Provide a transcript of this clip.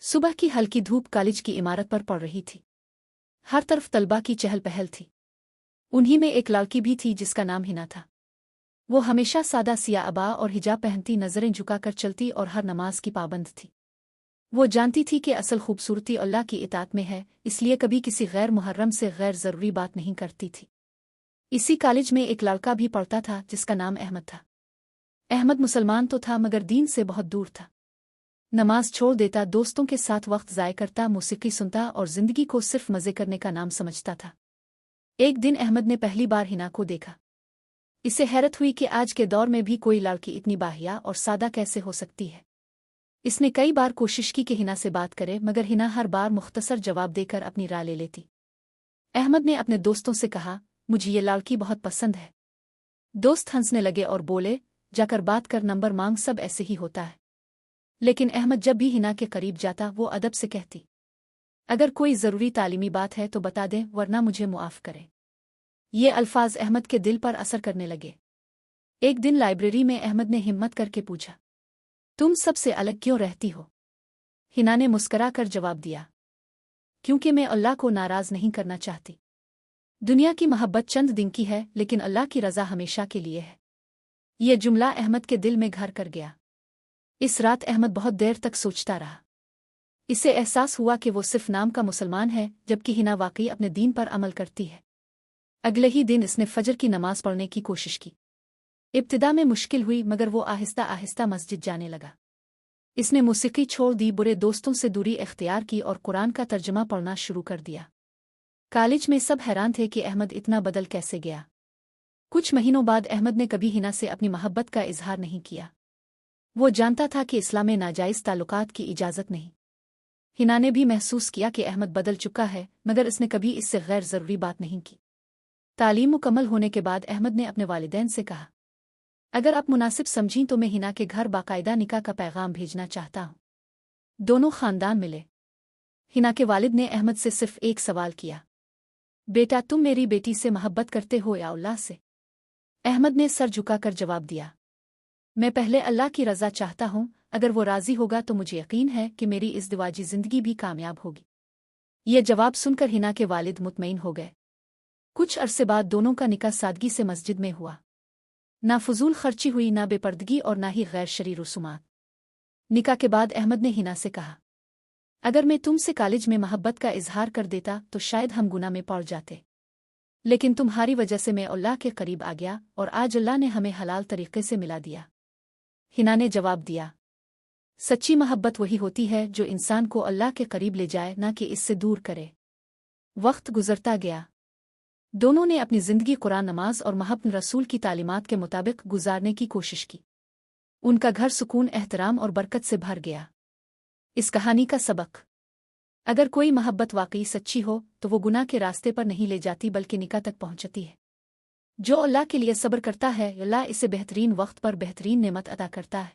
सुबह की हल्की धूप कॉलेज की इमारत पर पड़ रही थी। हर तरफ तलबा की चहल पहल थी। उन्हीं में एक लड़की भी थी जिसका नाम हिना था। वो हमेशा सादा सिया अबा और हिजाब पहनती, नजरें झुकाकर चलती और हर नमाज की पाबंद थी। वो जानती थी कि असल खूबसूरती अल्लाह की इताअत में है, इसलिए कभी किसी गैर मुहर्रम से गैर ज़रूरी बात नहीं करती थी। इसी कॉलेज में एक लड़का भी पढ़ता था जिसका नाम अहमद था। अहमद मुसलमान तो था मगर दीन से बहुत दूर था। नमाज छोड़ देता, दोस्तों के साथ वक्त ज़ाय करता, मौसीकी सुनता और ज़िंदगी को सिर्फ मज़े करने का नाम समझता था। एक दिन अहमद ने पहली बार हिना को देखा। इसे हैरत हुई कि आज के दौर में भी कोई लड़की इतनी बाहिया और सादा कैसे हो सकती है। इसने कई बार कोशिश की कि हिना से बात करे, मगर हिना हर बार मुख्तसर जवाब देकर अपनी राय ले लेती। अहमद ने अपने दोस्तों से कहा, मुझे ये लड़की बहुत पसंद है। दोस्त हंसने लगे और बोले, जाकर बात कर, नंबर मांग, सब ऐसे ही होता है। लेकिन अहमद जब भी हिना के करीब जाता वो अदब से कहती, अगर कोई ज़रूरी तालीमी बात है तो बता दें, वरना मुझे मुआफ़ करें। ये अल्फाज अहमद के दिल पर असर करने लगे। एक दिन लाइब्रेरी में अहमद ने हिम्मत करके पूछा, तुम सबसे अलग क्यों रहती हो? हिना ने मुस्करा कर जवाब दिया, क्योंकि मैं अल्लाह को नाराज़ नहीं करना चाहती। दुनिया की मोहब्बत चंद दिन की है, लेकिन अल्लाह की रज़ा हमेशा के लिए है। यह जुमला अहमद के दिल में घर कर गया। इस रात अहमद बहुत देर तक सोचता रहा। इसे एहसास हुआ कि वो सिर्फ नाम का मुसलमान है, जबकि हिना वाकई अपने दीन पर अमल करती है। अगले ही दिन इसने फजर की नमाज पढ़ने की कोशिश की। इब्तिदा में मुश्किल हुई, मगर वो आहिस्ता आहिस्ता मस्जिद जाने लगा। इसने मौसीकी छोड़ दी, बुरे दोस्तों से दूरी इख्तियार की और कुरान का तर्जमा पढ़ना शुरू कर दिया। कॉलेज में सब हैरान थे कि अहमद इतना बदल कैसे गया। कुछ महीनों बाद अहमद ने कभी हिना से अपनी मोहब्बत का इजहार नहीं किया। वो जानता था कि इस्लाम में नाजायज़ ताल्लुकात की इजाज़त नहीं। हिना ने भी महसूस किया कि अहमद बदल चुका है, मगर इसने कभी इससे गैर ज़रूरी बात नहीं की। तालीम मुकम्मल होने के बाद अहमद ने अपने वालिदैन से कहा, अगर आप मुनासिब समझीं तो मैं हिना के घर बाकायदा निकाह का पैगाम भेजना चाहता हूँ। दोनों ख़ानदान मिले। हिना के वालिद ने अहमद से सिर्फ एक सवाल किया, बेटा तुम मेरी बेटी से मोहब्बत करते हो या अल्लाह से? अहमद ने सर झुकाकर जवाब दिया, मैं पहले अल्लाह की रज़ा चाहता हूँ। अगर वो राज़ी होगा तो मुझे यकीन है कि मेरी इस दिवाजी ज़िंदगी भी कामयाब होगी। ये जवाब सुनकर हिना के वालिद मुतमईन हो गए। कुछ अरसे बाद दोनों का निकाह सादगी से मस्जिद में हुआ। ना फजूल खर्ची हुई, ना बेपर्दगी और ना ही गैर शरई रसूमात। निकाह के बाद अहमद ने हिना से कहा, अगर मैं तुमसे कॉलेज में मोहब्बत का इजहार कर देता तो शायद हम गुनाह में पड़ जाते, लेकिन तुम्हारी वजह से मैं अल्लाह के करीब आ गया और आज अल्लाह ने हमें हलाल तरीके से मिला दिया। हिना ने जवाब दिया, सच्ची मोहब्बत वही होती है जो इंसान को अल्लाह के करीब ले जाए, ना कि इससे दूर करे। वक्त गुजरता गया। दोनों ने अपनी ज़िंदगी कुरान, नमाज और मोहब्बत रसूल की तालीमात के मुताबिक गुजारने की कोशिश की। उनका घर सुकून, एहतराम और बरकत से भर गया। इस कहानी का सबक, अगर कोई मोहब्बत वाकई सच्ची हो तो वो गुनाह के रास्ते पर नहीं ले जाती, बल्कि निकाह तक पहुंचती है। जो अल्लाह के लिए सब्र करता है, अल्लाह इसे बेहतरीन वक्त पर बेहतरीन नेमत अता करता है।